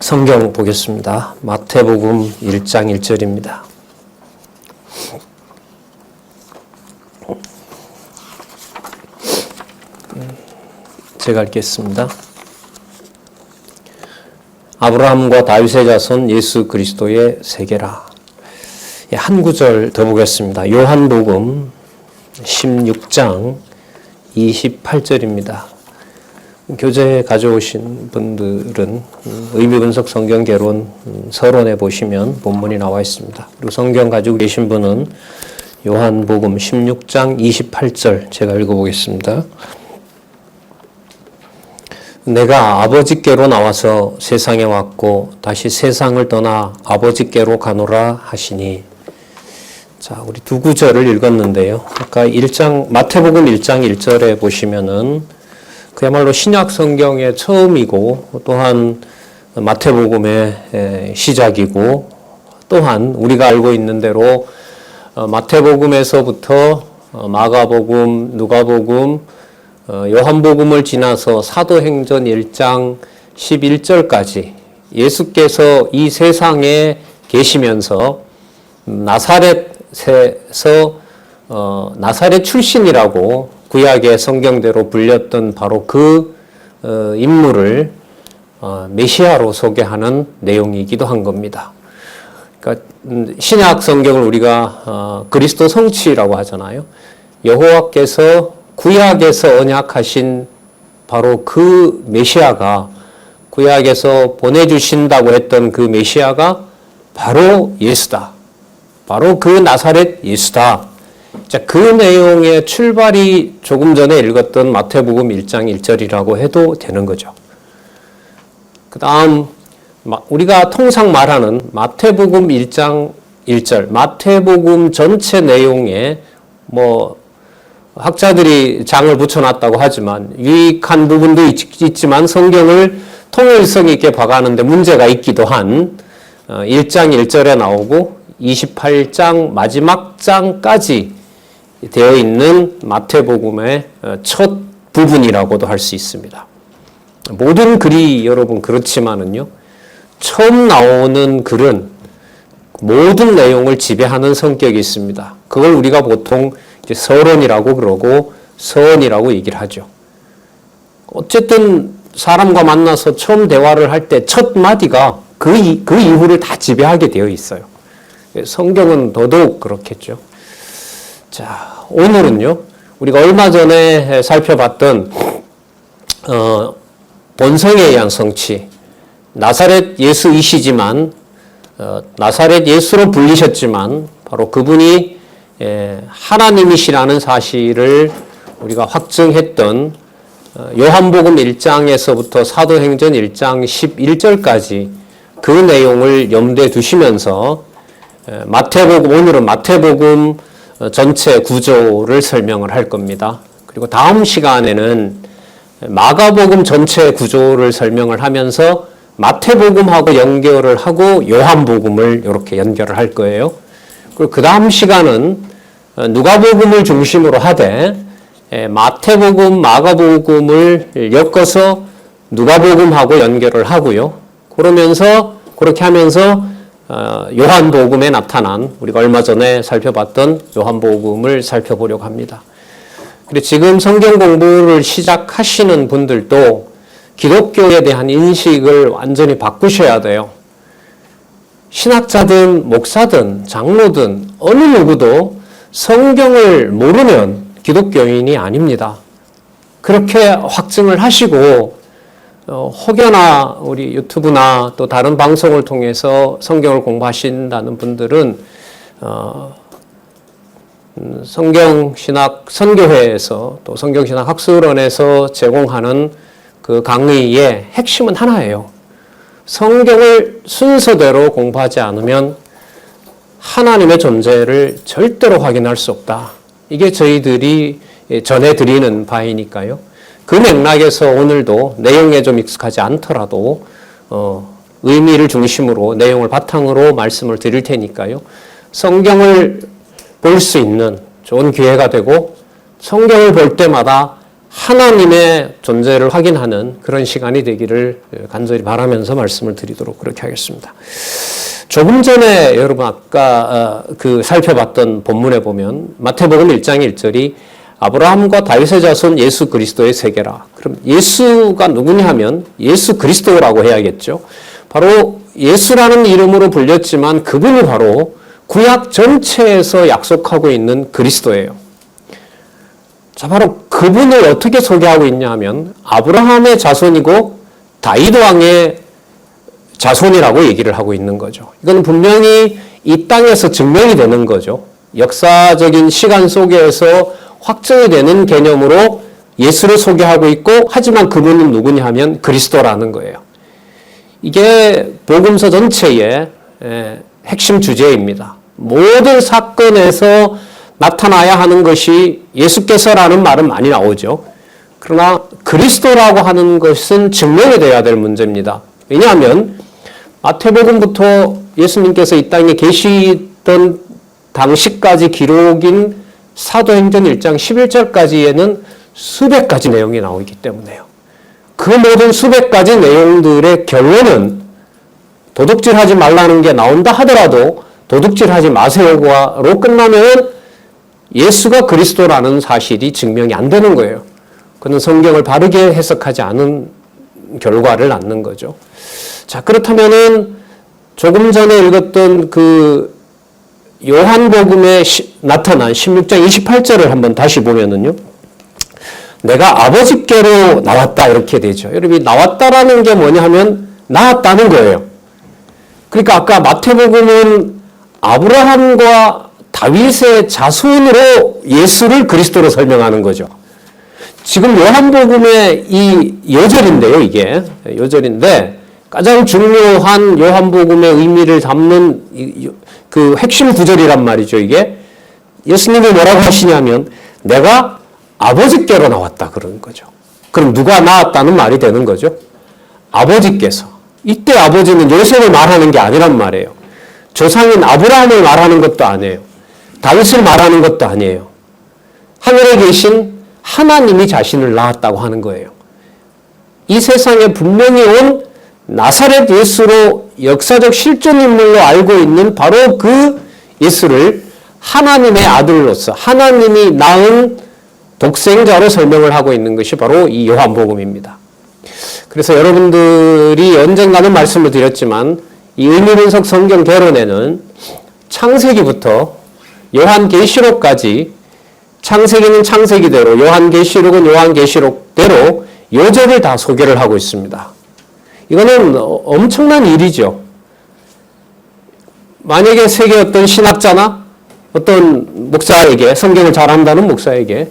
성경 보겠습니다. 마태복음 1장 1절입니다. 제가 읽겠습니다. 아브라함과 다윗의 자손 예수 그리스도의 세계라. 한 구절 더 보겠습니다. 요한복음 16장 28절입니다. 교재 가져오신 분들은 의미분석 성경개론 서론에 보시면 본문이 나와 있습니다. 그리고 성경 가지고 계신 분은 요한복음 16장 28절 제가 읽어보겠습니다. 내가 아버지께로 나와서 세상에 왔고 다시 세상을 떠나 아버지께로 가노라 하시니. 자, 우리 두 구절을 읽었는데요. 아까 마태복음 1장 1절에 보시면은 그야말로 신약 성경의 처음이고 또한 마태복음의 시작이고 또한 우리가 알고 있는 대로 마태복음에서부터 마가복음, 누가복음, 요한복음을 지나서 사도행전 1장 11절까지 예수께서 이 세상에 계시면서 나사렛에서 나사렛 출신이라고 구약의 성경대로 불렸던 바로 그 인물을 메시아로 소개하는 내용이기도 한 겁니다. 그러니까 신약 성경을 우리가 그리스도 성취라고 하잖아요. 여호와께서 구약에서 언약하신 바로 그 메시아가 구약에서 보내주신다고 했던 그 메시아가 바로 예수다. 바로 그 나사렛 예수다. 자, 그 내용의 출발이 조금 전에 읽었던 마태복음 1장 1절이라고 해도 되는 거죠. 그 다음 우리가 통상 말하는 마태복음 1장 1절, 마태복음 전체 내용에 학자들이 장을 붙여놨다고 하지만 유익한 부분도 있지만 성경을 통일성 있게 봐가는데 문제가 있기도 한 1장 1절에 나오고 28장 마지막 장까지 되어 있는 마태복음의 첫 부분이라고도 할 수 있습니다. 모든 글이 여러분 그렇지만은요, 처음 나오는 글은 모든 내용을 지배하는 성격이 있습니다. 그걸 우리가 보통 이제 서론이라고 그러고 서원이라고 얘기를 하죠. 어쨌든 사람과 만나서 처음 대화를 할 때 첫 마디가 그 이후를 다 지배하게 되어 있어요. 성경은 더더욱 그렇겠죠. 자, 오늘은요, 우리가 얼마 전에 살펴봤던 본성에 의한 성취, 나사렛 예수이시지만 나사렛 예수로 불리셨지만 바로 그분이 하나님이시라는 사실을 우리가 확증했던 요한복음 1장에서부터 사도행전 1장 11절까지 그 내용을 염두에 두시면서 오늘은 마태복음 전체 구조를 설명을 할 겁니다. 그리고 다음 시간에는 마가복음 전체 구조를 설명을 하면서 마태복음하고 연결을 하고 요한복음을 이렇게 연결을 할 거예요. 그리고 그 다음 시간은 누가복음을 중심으로 하되 마태복음, 마가복음을 엮어서 누가복음하고 연결을 하고요. 그렇게 하면서 요한복음에 나타난 우리가 얼마 전에 살펴봤던 요한복음을 살펴보려고 합니다. 그리고 지금 성경 공부를 시작하시는 분들도 기독교에 대한 인식을 완전히 바꾸셔야 돼요. 신학자든 목사든 장로든 어느 누구도 성경을 모르면 기독교인이 아닙니다. 그렇게 확증을 하시고 혹여나 우리 유튜브나 또 다른 방송을 통해서 성경을 공부하신다는 분들은 성경신학 선교회에서 또 성경신학 학술원에서 제공하는 그 강의의 핵심은 하나예요. 성경을 순서대로 공부하지 않으면 하나님의 존재를 절대로 확인할 수 없다. 이게 저희들이 전해드리는 바이니까요. 그 맥락에서 오늘도 내용에 좀 익숙하지 않더라도 의미를 중심으로 내용을 바탕으로 말씀을 드릴 테니까요. 성경을 볼 수 있는 좋은 기회가 되고 성경을 볼 때마다 하나님의 존재를 확인하는 그런 시간이 되기를 간절히 바라면서 말씀을 드리도록 그렇게 하겠습니다. 조금 전에 여러분 아까 살펴봤던 본문에 보면 마태복음 1장 1절이 아브라함과 다윗의 자손 예수 그리스도의 세계라. 그럼 예수가 누구냐 하면 예수 그리스도라고 해야겠죠. 바로 예수라는 이름으로 불렸지만 그분이 바로 구약 전체에서 약속하고 있는 그리스도예요. 자, 바로 그분을 어떻게 소개하고 있냐 하면 아브라함의 자손이고 다윗 왕의 자손이라고 얘기를 하고 있는 거죠. 이건 분명히 이 땅에서 증명이 되는 거죠. 역사적인 시간 속에서 확정이 되는 개념으로 예수를 소개하고 있고, 하지만 그분은 누구냐 하면 그리스도라는 거예요. 이게 복음서 전체의 핵심 주제입니다. 모든 사건에서 나타나야 하는 것이 예수께서라는 말은 많이 나오죠. 그러나 그리스도라고 하는 것은 증명이 되어야 될 문제입니다. 왜냐하면 마태복음부터 예수님께서 이 땅에 계시던 당시까지 기록인 사도행전 1장 11절까지에는 수백 가지 내용이 나오기 때문에요. 그 모든 수백 가지 내용들의 결론은 도둑질하지 말라는 게 나온다 하더라도 도둑질하지 마세요로 끝나면 예수가 그리스도라는 사실이 증명이 안 되는 거예요. 그는 성경을 바르게 해석하지 않은 결과를 낳는 거죠. 자, 그렇다면은 조금 전에 읽었던 요한복음에 나타난 16장 28절을 한번 다시 보면은요. 내가 아버지께로 나왔다 이렇게 되죠. 여러분이 나왔다라는 게 뭐냐 하면 나았다는 거예요. 그러니까 아까 마태복음은 아브라함과 다윗의 자손으로 예수를 그리스도로 설명하는 거죠. 지금 요한복음의 이 여절인데요, 이게. 여절인데 가장 중요한 요한복음의 의미를 담는 그 핵심 구절이란 말이죠, 이게. 예수님이 뭐라고 하시냐면 내가 아버지께로 나왔다 그러는 거죠. 그럼 누가 나왔다는 말이 되는 거죠? 아버지께서. 이때 아버지는 요셉을 말하는 게 아니란 말이에요. 조상인 아브라함을 말하는 것도 아니에요. 다윗을 말하는 것도 아니에요. 하늘에 계신 하나님이 자신을 낳았다고 하는 거예요. 이 세상에 분명히 온 나사렛 예수로 역사적 실존 인물로 알고 있는 바로 그 예수를 하나님의 아들로서 하나님이 낳은 독생자로 설명을 하고 있는 것이 바로 이 요한복음입니다. 그래서 여러분들이 언젠가는 말씀을 드렸지만 이 의미분석 성경 개론에는 창세기부터 요한계시록까지 창세기는 창세기대로 요한계시록은 요한계시록대로 요절을 다 소개를 하고 있습니다. 이거는 엄청난 일이죠. 만약에 세계 어떤 신학자나 어떤 목사에게 성경을 잘 안다는 목사에게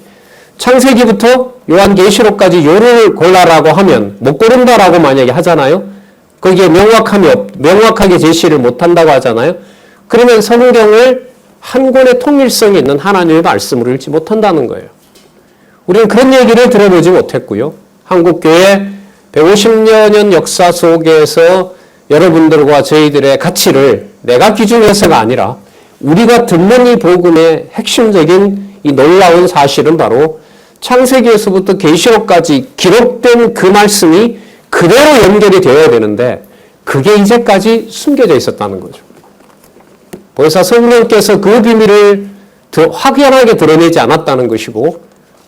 창세기부터 요한계시록까지 요를 골라라고 하면 못 고른다라고 만약에 하잖아요. 거기에 명확하게 제시를 못한다고 하잖아요. 그러면 성경을 한 권의 통일성이 있는 하나님의 말씀으로 읽지 못한다는 거예요. 우리는 그런 얘기를 들어보지 못했고요. 한국교회 150년 역사 속에서 여러분들과 저희들의 가치를 내가 기준해서가 아니라 우리가 듣는 이 복음의 핵심적인 이 놀라운 사실은 바로 창세기에서부터 계시록까지 기록된 그 말씀이 그대로 연결이 되어야 되는데 그게 이제까지 숨겨져 있었다는 거죠. 벌써 성령께서 그 비밀을 더 확연하게 드러내지 않았다는 것이고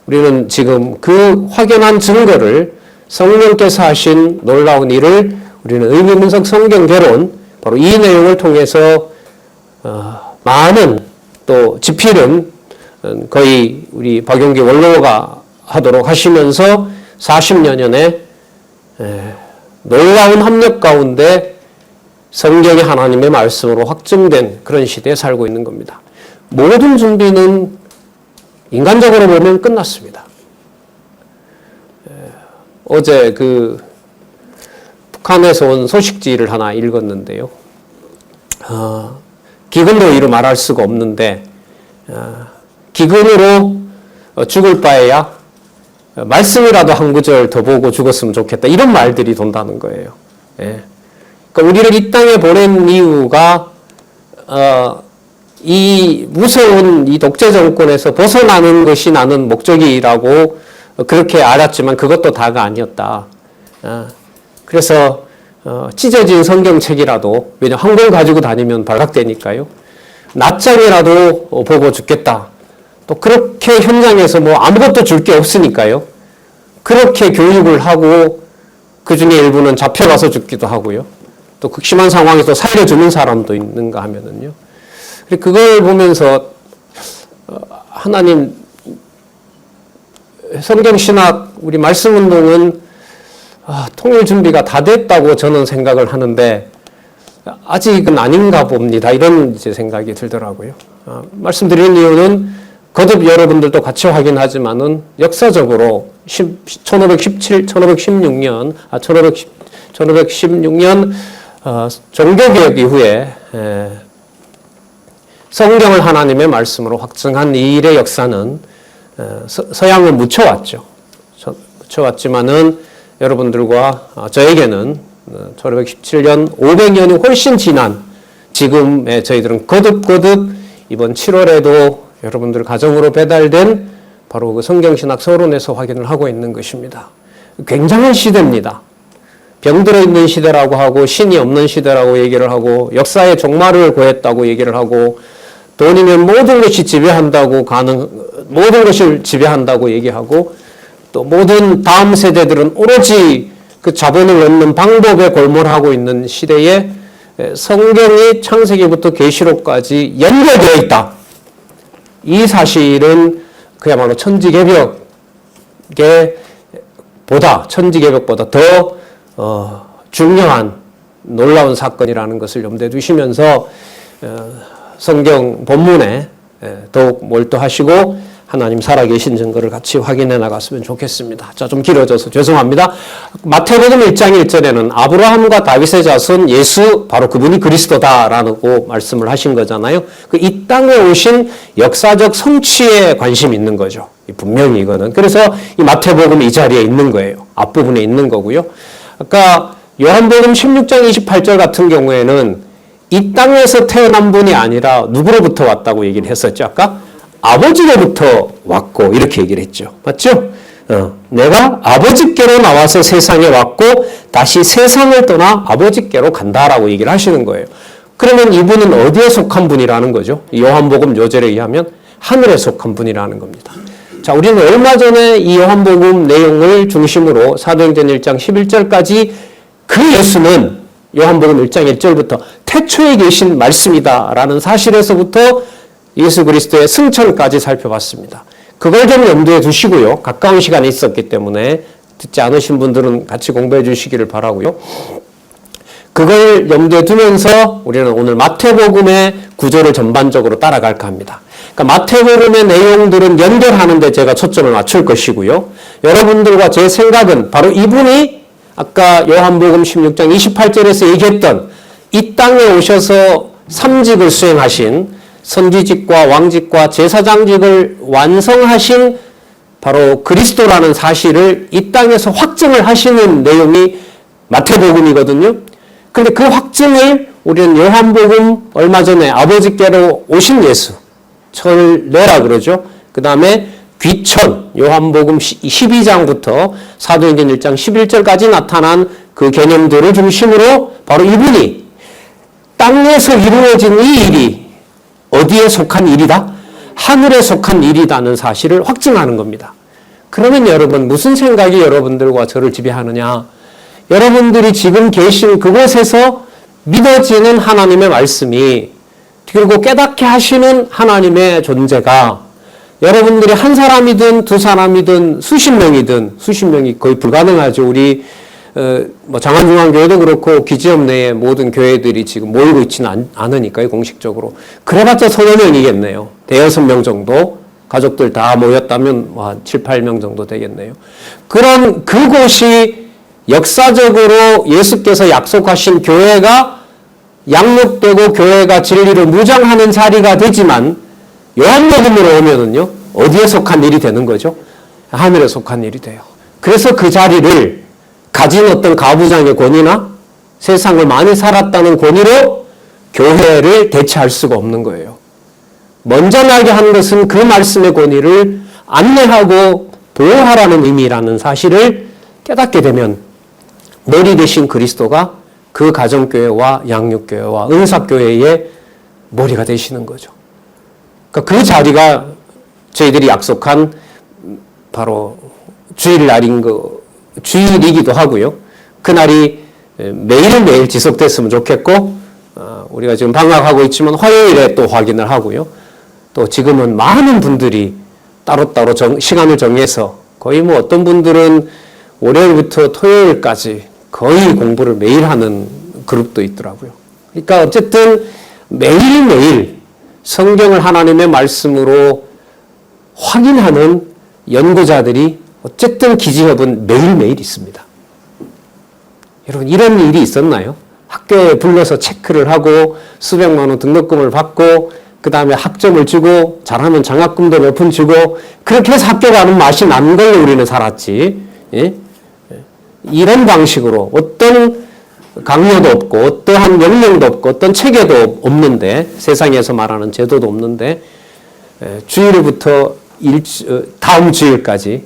우리는 지금 그 확연한 증거를 성령께서 하신 놀라운 일을 우리는 의미분석 성경 개론 바로 이 내용을 통해서 많은 또 집필은 거의 우리 박용기 원로가 하도록 하시면서 40여 년의 놀라운 협력 가운데 성경이 하나님의 말씀으로 확증된 그런 시대에 살고 있는 겁니다. 모든 준비는 인간적으로 보면 끝났습니다. 어제 북한에서 온 소식지를 하나 읽었는데요. 기근도 이루 말할 수가 없는데 기근으로 죽을 바에야 말씀이라도 한 구절 더 보고 죽었으면 좋겠다. 이런 말들이 돈다는 거예요. 예. 그러니까 우리를 이 땅에 보낸 이유가 이 무서운 이 독재 정권에서 벗어나는 것이 나는 목적이라고 그렇게 알았지만 그것도 다가 아니었다. 그래서 찢어진 성경책이라도, 왜냐 한권 가지고 다니면 발각되니까요. 낱장이라도 보고 죽겠다. 또 그렇게 현장에서 뭐 아무것도 줄 게 없으니까요. 그렇게 교육을 하고 그 중에 일부는 잡혀가서 죽기도 하고요. 또 극심한 상황에서 살려주는 사람도 있는가 하면은요. 그걸 보면서 하나님 성경신학 우리 말씀운동은 통일 준비가 다 됐다고 저는 생각을 하는데 아직은 아닌가 봅니다. 이런 이제 생각이 들더라고요. 말씀드린 이유는 거듭 여러분들도 같이 확인하지만은 역사적으로 1516년 종교개혁 이후에 성경을 하나님의 말씀으로 확증한 이 일의 역사는 서양은 묻혀왔죠. 묻혀왔지만은 여러분들과 저에게는 1517년 500년이 훨씬 지난 지금의 저희들은 거듭 이번 7월에도 여러분들 가정으로 배달된 바로 그 성경신학 서론에서 확인을 하고 있는 것입니다. 굉장한 시대입니다. 병들어 있는 시대라고 하고 신이 없는 시대라고 얘기를 하고 역사의 종말을 고했다고 얘기를 하고 돈이면 모든 것이 지배한다고 모든 것을 지배한다고 얘기하고 또 모든 다음 세대들은 오로지 그 자본을 얻는 방법에 골몰하고 있는 시대에 성경이 창세기부터 계시록까지 연결되어 있다. 이 사실은 그야말로 천지개벽보다 더 중요한 놀라운 사건이라는 것을 염두에 두시면서 성경 본문에 더욱 몰두하시고 하나님 살아계신 증거를 같이 확인해 나갔으면 좋겠습니다. 자, 좀 길어져서 죄송합니다. 마태복음 1장 1절에는 아브라함과 다윗의 자손 예수, 바로 그분이 그리스도다라고 말씀을 하신 거잖아요. 이 땅에 오신 역사적 성취에 관심이 있는 거죠. 분명히 이거는. 그래서 이 마태복음 이 자리에 있는 거예요. 앞부분에 있는 거고요. 아까 요한복음 16장 28절 같은 경우에는 이 땅에서 태어난 분이 아니라 누구로부터 왔다고 얘기를 했었죠. 아까 아버지로부터 왔고 이렇게 얘기를 했죠. 맞죠? 내가 아버지께로 나와서 세상에 왔고 다시 세상을 떠나 아버지께로 간다라고 얘기를 하시는 거예요. 그러면 이분은 어디에 속한 분이라는 거죠? 요한복음 요절에 의하면 하늘에 속한 분이라는 겁니다. 자, 우리는 얼마 전에 이 요한복음 내용을 중심으로 사도행전 1장 11절까지 그 예수는 요한복음 1장 1절부터 태초에 계신 말씀이다라는 사실에서부터 예수 그리스도의 승천까지 살펴봤습니다. 그걸 좀 염두에 두시고요. 가까운 시간이 있었기 때문에 듣지 않으신 분들은 같이 공부해 주시기를 바라고요. 그걸 염두에 두면서 우리는 오늘 마태복음의 구조를 전반적으로 따라갈까 합니다. 그러니까 마태복음의 내용들은 연결하는 데 제가 초점을 맞출 것이고요. 여러분들과 제 생각은 바로 이분이 아까 요한복음 16장 28절에서 얘기했던 이 땅에 오셔서 삼직을 수행하신 선지직과 왕직과 제사장직을 완성하신 바로 그리스도라는 사실을 이 땅에서 확증을 하시는 내용이 마태복음이거든요. 그런데 그 확증을 우리는 요한복음 얼마 전에 아버지께로 오신 예수, 철내라 그러죠. 그 다음에 귀천, 요한복음 12장부터 사도행전 1장 11절까지 나타난 그 개념들을 중심으로 바로 이분이 땅에서 이루어진 이 일이 어디에 속한 일이다? 하늘에 속한 일이라는 사실을 확증하는 겁니다. 그러면 여러분 무슨 생각이 여러분들과 저를 지배하느냐? 여러분들이 지금 계신 그곳에서 믿어지는 하나님의 말씀이 그리고 깨닫게 하시는 하나님의 존재가 여러분들이 한 사람이든 두 사람이든 수십 명이 거의 불가능하죠. 우리 장안중앙교회도 그렇고 기지업 내에 모든 교회들이 지금 모이고 있지는 않으니까요. 공식적으로. 그래봤자 서너 명이겠네요. 대여섯 명 정도. 가족들 다 모였다면 한 7, 8명 정도 되겠네요. 그런 그곳이 역사적으로 예수께서 약속하신 교회가 양육되고 교회가 진리를 무장하는 자리가 되지만 요한복음으로 오면은요. 어디에 속한 일이 되는 거죠? 하늘에 속한 일이 돼요. 그래서 그 자리를 가진 어떤 가부장의 권위나 세상을 많이 살았다는 권위로 교회를 대체할 수가 없는 거예요. 먼저 나게 한 것은 그 말씀의 권위를 안내하고 보호하라는 의미라는 사실을 깨닫게 되면 머리 대신 그리스도가 그 가정교회와 양육교회와 은사교회의 머리가 되시는 거죠. 그러니까 그 자리가 저희들이 약속한 바로 주일이기도 하고요. 그날이 매일매일 지속됐으면 좋겠고, 우리가 지금 방학하고 있지만 화요일에 또 확인을 하고요. 또 지금은 많은 분들이 따로따로 시간을 정해서 거의 뭐 어떤 분들은 월요일부터 토요일까지 거의 공부를 매일 하는 그룹도 있더라고요. 그러니까 어쨌든 매일매일 성경을 하나님의 말씀으로 확인하는 연구자들이 어쨌든 기지협은 매일매일 있습니다. 여러분, 이런 일이 있었나요? 학교에 불러서 체크를 하고 수백만 원 등록금을 받고 그 다음에 학점을 주고 잘하면 장학금도 몇 푼 주고 그렇게 해서 학교 가는 맛이 나는 걸로 우리는 살았지. 예? 이런 방식으로 어떤 강요도 없고 어떠한 명령도 없고 어떤 체계도 없는데, 세상에서 말하는 제도도 없는데, 주일부터 다음 주일까지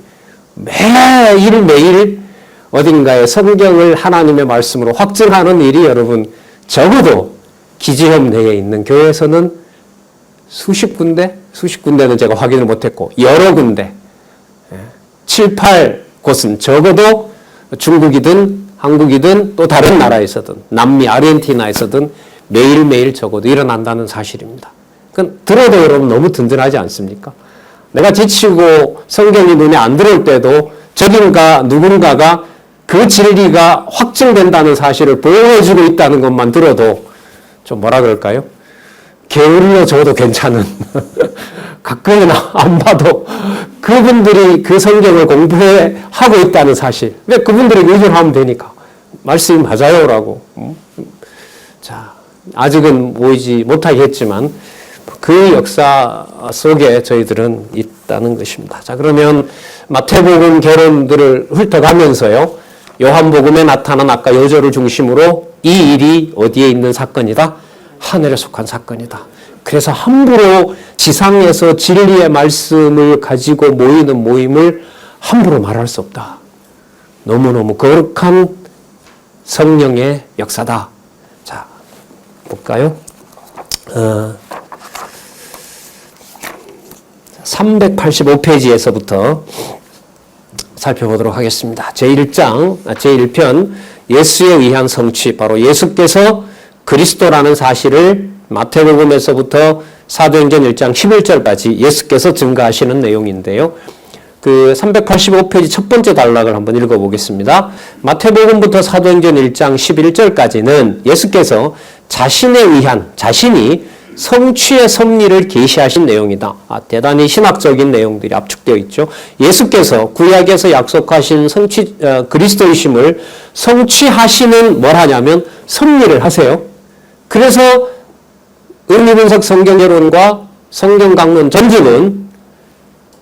매일매일 어딘가에 성경을 하나님의 말씀으로 확증하는 일이 여러분 적어도 기지협 내에 있는 교회에서는 수십 군데는 제가 확인을 못했고 여러 군데, 7, 8곳은 적어도 중국이든 한국이든 또 다른 나라에서든 남미 아르헨티나에서든 매일매일 적어도 일어난다는 사실입니다. 그건 들어도 여러분 너무 든든하지 않습니까? 내가 지치고 성경이 눈에 안 들어올 때도 누군가가 그 진리가 확증된다는 사실을 보호해주고 있다는 것만 들어도 좀 뭐라 그럴까요? 게을러 줘도 괜찮은 가까이 안 봐도 그분들이 그 성경을 공부하고 있다는 사실. 왜 그분들이 의존하면 되니까. 말씀이 맞아요라고. 자, 아직은 보이지 못하겠지만 그 역사 속에 저희들은 있다는 것입니다. 자, 그러면 마태복음 결론들을 훑어가면서요, 요한복음에 나타난 아까 요절을 중심으로 이 일이 어디에 있는 사건이다? 하늘에 속한 사건이다. 그래서 함부로 지상에서 진리의 말씀을 가지고 모이는 모임을 함부로 말할 수 없다. 너무너무 거룩한 성령의 역사다. 자, 볼까요? 385페이지에서부터 살펴보도록 하겠습니다. 제1편 예수에 의한 성취, 바로 예수께서 그리스도라는 사실을 마태복음에서부터 사도행전 1장 11절까지 예수께서 증거하시는 내용인데요. 그 385페이지 첫 번째 단락을 한번 읽어보겠습니다. 마태복음부터 사도행전 1장 11절까지는 예수께서 자신이 성취의 섭리를 계시하신 내용이다. 대단히 신학적인 내용들이 압축되어 있죠. 예수께서 구약에서 약속하신 그리스도이심을 성취하시는 뭘 하냐면 섭리를 하세요. 그래서 의미분석 성경개론과 성경강론 전집은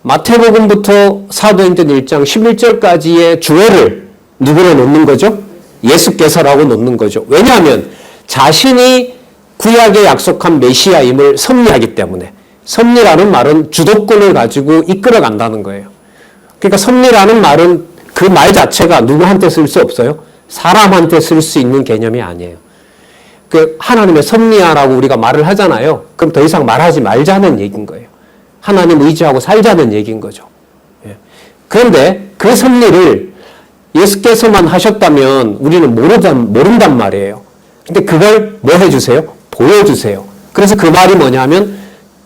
마태복음부터 사도행전 1장 11절까지의 주어를 누구로 놓는 거죠? 예수께서라고 놓는 거죠. 왜냐하면 자신이 구약에 약속한 메시아임을 섭리하기 때문에. 섭리라는 말은 주도권을 가지고 이끌어간다는 거예요. 그러니까 섭리라는 말은 그 말 자체가 누구한테 쓸 수 없어요. 사람한테 쓸 수 있는 개념이 아니에요. 그 하나님의 섭리하라고 우리가 말을 하잖아요. 그럼 더 이상 말하지 말자는 얘기인 거예요. 하나님 의지하고 살자는 얘기인 거죠. 그런데 그 섭리를 예수께서만 하셨다면 우리는 모른단 말이에요. 근데 그걸 뭐 해주세요? 보여주세요. 그래서 그 말이 뭐냐면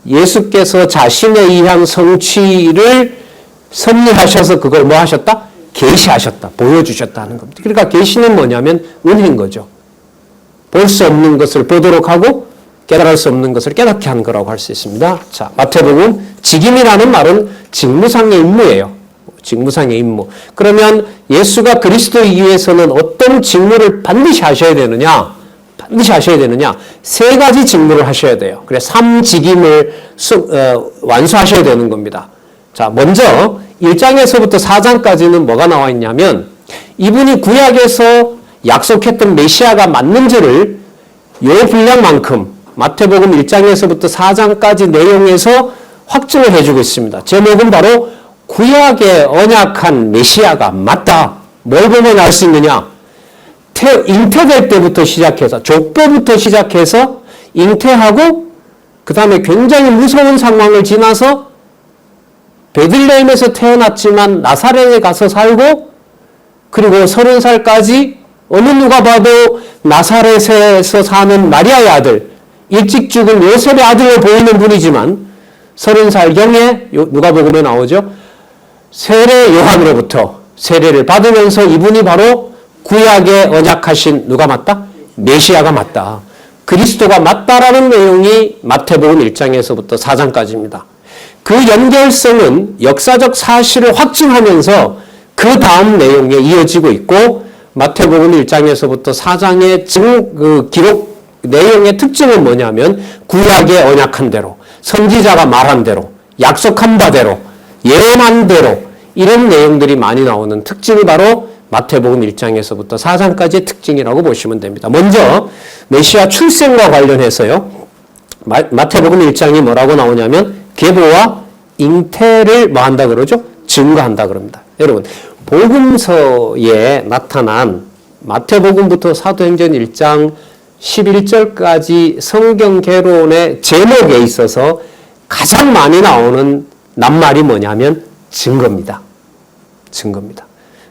예수께서 자신에 의한 성취를 섭리하셔서 그걸 뭐 하셨다? 계시하셨다. 보여주셨다는 겁니다. 그러니까 계시는 뭐냐면 은혜인 거죠. 볼 수 없는 것을 보도록 하고 깨달을 수 없는 것을 깨닫게 한 거라고 할 수 있습니다. 자, 마태복음 직임이라는 말은 직무상의 임무예요. 직무상의 임무. 그러면 예수가 그리스도이기 위해서는 어떤 직무를 반드시 하셔야 되느냐? 세 가지 직무를 하셔야 돼요. 그래, 3직임을 완수하셔야 되는 겁니다. 자, 먼저 1장에서부터 4장까지는 뭐가 나와 있냐면 이분이 구약에서 약속했던 메시아가 맞는지를 요 분량만큼 마태복음 1장에서부터 4장까지 내용에서 확증을 해주고 있습니다. 제목은 바로 구약의 언약한 메시아가 맞다. 뭘 보면 알 수 있느냐? 잉태될 때부터 시작해서, 족보부터 시작해서 잉태하고 그 다음에 굉장히 무서운 상황을 지나서 베들레헴에서 태어났지만 나사렛에 가서 살고, 그리고 30살까지 어느 누가 봐도 나사렛에서 사는 마리아의 아들, 일찍 죽은 요셉의 아들로 보이는 분이지만 30살경에 누가복음에 나오죠. 세례 요한으로부터 세례를 받으면서 이분이 바로 구약에 언약하신 누가 맞다? 메시아가 맞다. 그리스도가 맞다라는 내용이 마태복음 1장에서부터 4장까지입니다. 그 연결성은 역사적 사실을 확증하면서 그 다음 내용에 이어지고 있고, 마태복음 1장에서부터 4장의 기록 내용의 특징은 뭐냐면 구약에 언약한 대로, 선지자가 말한 대로, 약속한 바대로, 예언한 대로 이런 내용들이 많이 나오는 특징이 바로 마태복음 1장에서부터 4장까지의 특징이라고 보시면 됩니다. 먼저 메시아 출생과 관련해서요. 마태복음 1장이 뭐라고 나오냐면 계보와 잉태를 뭐 한다 그러죠? 증거한다 그럽니다. 여러분, 복음서에 나타난 마태복음부터 사도행전 1장 11절까지 성경 개론의 제목에 있어서 가장 많이 나오는 낱말이 뭐냐면 증거입니다. 증거입니다.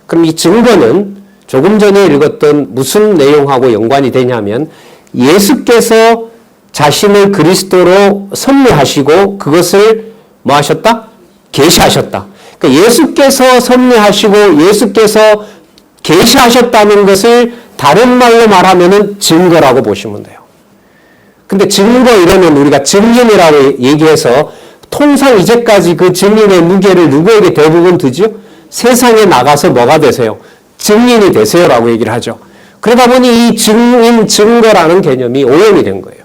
그럼 이 증거는 조금 전에 읽었던 무슨 내용하고 연관이 되냐면 예수께서 자신을 그리스도로 섭리하시고 그것을 뭐 하셨다? 계시하셨다. 그러니까 예수께서 섭리하시고 예수께서 계시하셨다는 것을 다른 말로 말하면은 증거라고 보시면 돼요. 근데 증거 이러면 우리가 증인이라고 얘기해서 통상 이제까지 그 증인의 무게를 누구에게 대부분 두죠? 세상에 나가서 뭐가 되세요? 증인이 되세요라고 얘기를 하죠. 그러다 보니 이 증인, 증거라는 개념이 오염이 된 거예요.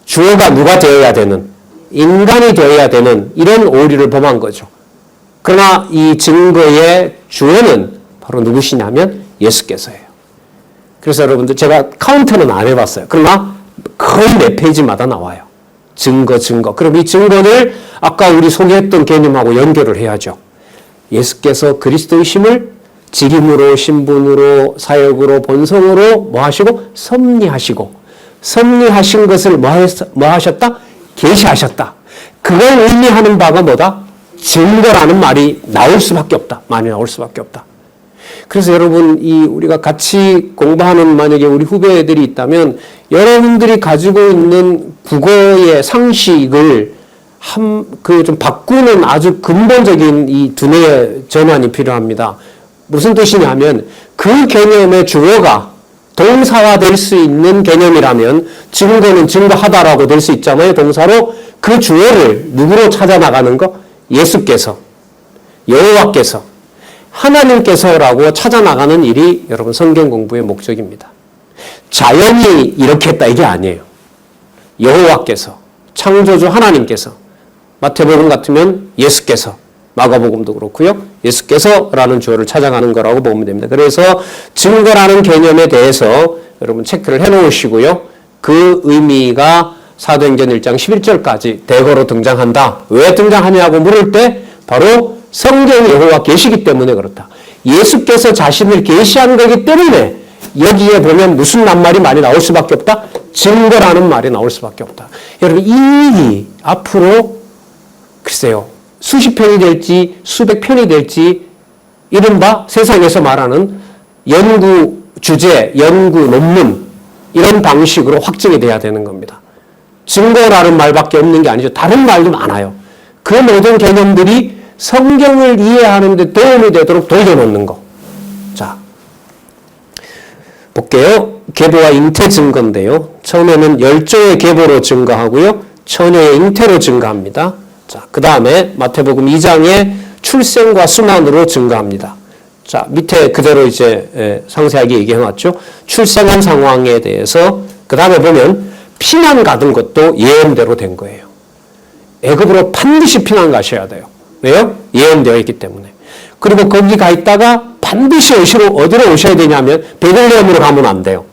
주어가 누가 되어야 되는, 인간이 되어야 되는 이런 오류를 범한 거죠. 그러나 이 증거의 주어는 바로 누구시냐면 예수께서예요. 그래서 여러분들 제가 카운트는 안 해봤어요. 그러나 거의 몇 페이지마다 나와요. 증거. 그럼 이 증거를 아까 우리 소개했던 개념하고 연결을 해야죠. 예수께서 그리스도이심을 직임으로, 신분으로, 사역으로, 본성으로 뭐 하시고? 섭리하시고, 섭리하신 것을 뭐 하셨다? 계시하셨다. 그걸 의미하는 바가 뭐다? 증거라는 말이 나올 수밖에 없다. 많이 나올 수밖에 없다. 그래서 여러분, 우리가 같이 공부하는 만약에 우리 후배들이 있다면 여러분들이 가지고 있는 국어의 상식을 좀 바꾸는 아주 근본적인 이 두뇌의 전환이 필요합니다. 무슨 뜻이냐면 그 개념의 주어가 동사화될 수 있는 개념이라면 증거는 증거하다라고 될 수 있잖아요. 동사로 그 주어를 누구로 찾아 나가는 거? 예수께서, 여호와께서, 하나님께서라고 찾아 나가는 일이 여러분 성경 공부의 목적입니다. 자연이 이렇게 했다 이게 아니에요. 여호와께서, 창조주 하나님께서, 마태복음 같으면 예수께서, 마가복음도 그렇고요. 예수께서라는 주어를 찾아가는 거라고 보면 됩니다. 그래서 증거라는 개념에 대해서 여러분 체크를 해놓으시고요. 그 의미가 사도행전 1장 11절까지 대거로 등장한다. 왜 등장하냐고 물을 때 바로 성경에 여호와 계시기 때문에 그렇다. 예수께서 자신을 계시한 거기 때문에 여기에 보면 무슨 낱말이 많이 나올 수밖에 없다? 증거라는 말이 나올 수밖에 없다. 여러분, 이 일이 앞으로 글쎄요. 수십 편이 될지 수백 편이 될지 이른바 세상에서 말하는 연구 주제, 연구 논문 이런 방식으로 확정이 돼야 되는 겁니다. 증거라는 말밖에 없는 게 아니죠. 다른 말도 많아요. 그 모든 개념들이 성경을 이해하는 데 도움이 되도록 돌려놓는 거. 자, 볼게요. 계보와 잉태 증거인데요. 처음에는 열조의 계보로 증거하고요. 처녀의 잉태로 증거합니다. 자, 그 다음에 마태복음 2장의 출생과 순환으로 증거합니다. 자, 밑에 그대로 이제 상세하게 얘기해놨죠. 출생한 상황에 대해서 그 다음에 보면 피난 가던 것도 예언대로 된 거예요. 애굽으로 반드시 피난 가셔야 돼요. 왜요? 예언되어 있기 때문에. 그리고 거기 가 있다가 반드시 어디로 오셔야 되냐면 베들레헴으로 가면 안 돼요.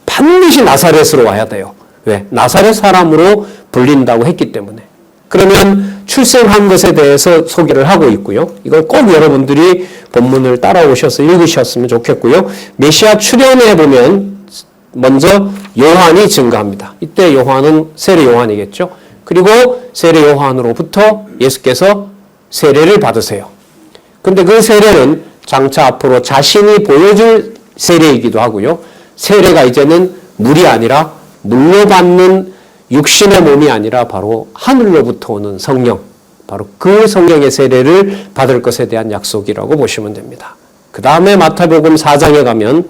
반드시 나사렛으로 와야 돼요. 왜? 나사렛 사람으로 불린다고 했기 때문에. 그러면 출생한 것에 대해서 소개를 하고 있고요. 이걸 꼭 여러분들이 본문을 따라오셔서 읽으셨으면 좋겠고요. 메시아 출현에 보면 먼저 요한이 증거합니다. 이때 요한은 세례 요한이겠죠. 그리고 세례 요한으로부터 예수께서 세례를 받으세요. 근데 그 세례는 장차 앞으로 자신이 보여줄 세례이기도 하고요. 세례가 이제는 물이 아니라 물로 받는 육신의 몸이 아니라 바로 하늘로부터 오는 성령, 바로 그 성령의 세례를 받을 것에 대한 약속이라고 보시면 됩니다. 그 다음에 마태복음 4장에 가면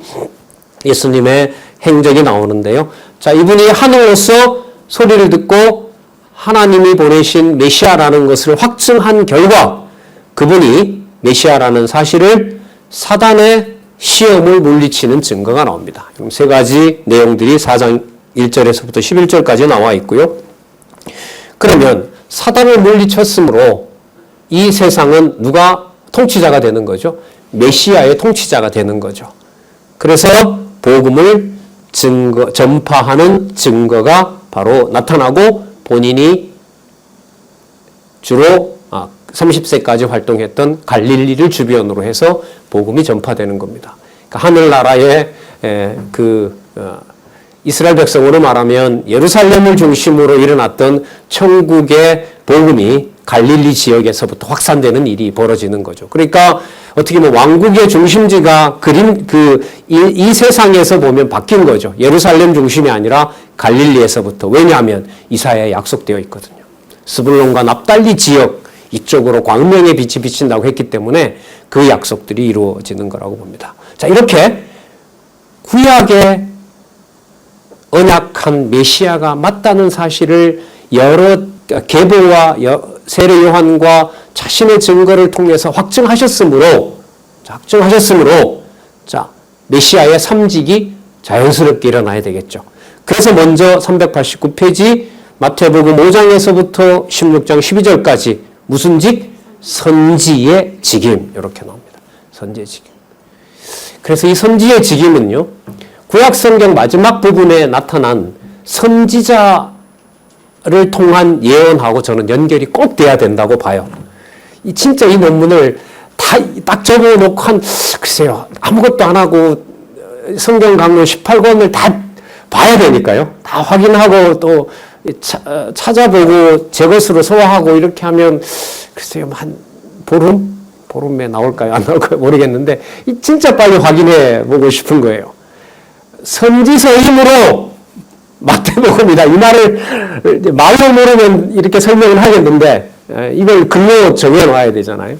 예수님의 행적이 나오는데요. 자, 이분이 하늘로서 소리를 듣고 하나님이 보내신 메시아라는 것을 확증한 결과 그분이 메시아라는 사실을 사단의 시험을 물리치는 증거가 나옵니다. 그럼 세 가지 내용들이 4장 1절에서부터 11절까지 나와 있고요. 그러면 사단을 물리쳤으므로 이 세상은 누가 통치자가 되는 거죠? 메시아의 통치자가 되는 거죠. 그래서 복음을 전파하는 증거가 바로 나타나고 본인이 주로 30세까지 활동했던 갈릴리를 주변으로 해서 복음이 전파되는 겁니다. 그러니까 하늘나라의 이스라엘 백성으로 말하면 예루살렘을 중심으로 일어났던 천국의 복음이 갈릴리 지역에서부터 확산되는 일이 벌어지는 거죠. 그러니까 어떻게 보면 왕국의 중심지가 이 세상에서 보면 바뀐 거죠. 예루살렘 중심이 아니라 갈릴리에서부터. 왜냐하면 이사야에 약속되어 있거든요. 스불론과 납달리 지역 이쪽으로 광명의 빛이 비친다고 했기 때문에 그 약속들이 이루어지는 거라고 봅니다. 자, 이렇게 구약의 언약한 메시아가 맞다는 사실을 여러 계보와 세례 요한과 자신의 증거를 통해서 확증하셨으므로 메시아의 삼직이 자연스럽게 일어나야 되겠죠. 그래서 먼저 389페이지 마태복음 5장에서부터 16장 12절까지 무슨 직? 선지의 직임 이렇게 나옵니다. 선지의 직임. 그래서 이 선지의 직임은요. 구약성경 마지막 부분에 나타난 선지자를 통한 예언하고 저는 연결이 꼭 돼야 된다고 봐요. 진짜 이 논문을 딱 적어놓고 글쎄요. 아무것도 안 하고 성경 강론 18권을 다 봐야 되니까요. 다 확인하고 또 찾아보고 제 것으로 소화하고 이렇게 하면 글쎄요. 한 보름에 나올까요? 안 나올까요? 모르겠는데 진짜 빨리 확인해 보고 싶은 거예요. 선지서의 힘으로 마태복음이다. 이 말을 말로 모르면 이렇게 설명을 하겠는데 이걸 글로 정해놔야 되잖아요.